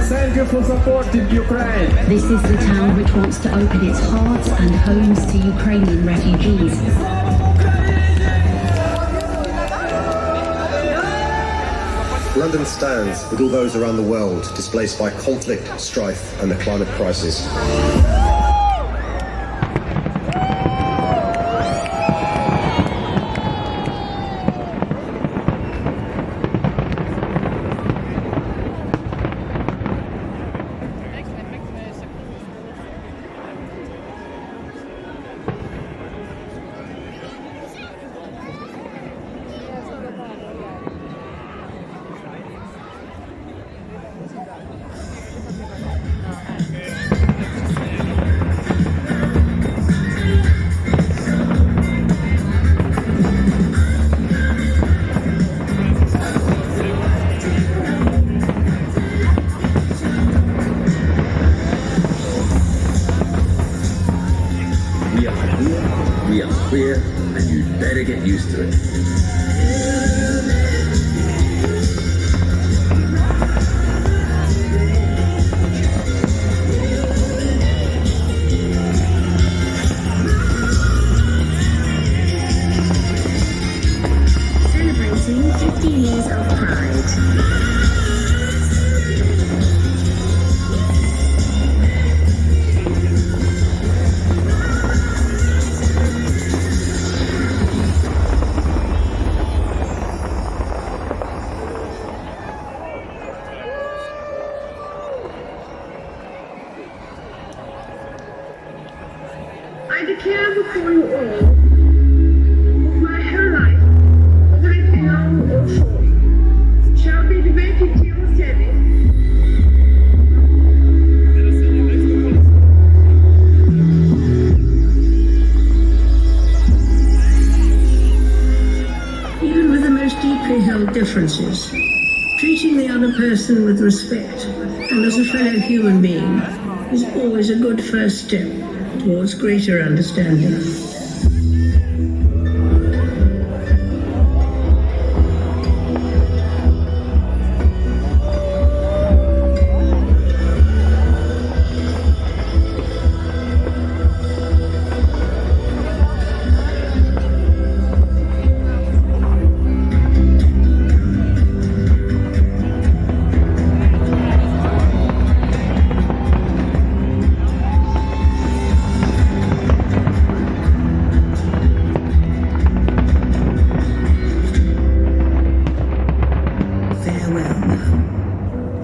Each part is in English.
Thank you for supporting Ukraine. This is the town which wants to open its hearts and homes to Ukrainian refugees. London stands with all those around the world displaced by conflict, strife and the climate crisis. We are queer, and you'd better get used to it. Celebrating 50 years of Pride. I declare before you all, my whole life, whether it be long or short, shall be devoted to your service. Even with the most deeply held differences, treating the other person with respect and as a fellow human being is always a good first step towards greater understanding.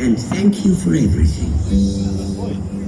And thank you for everything.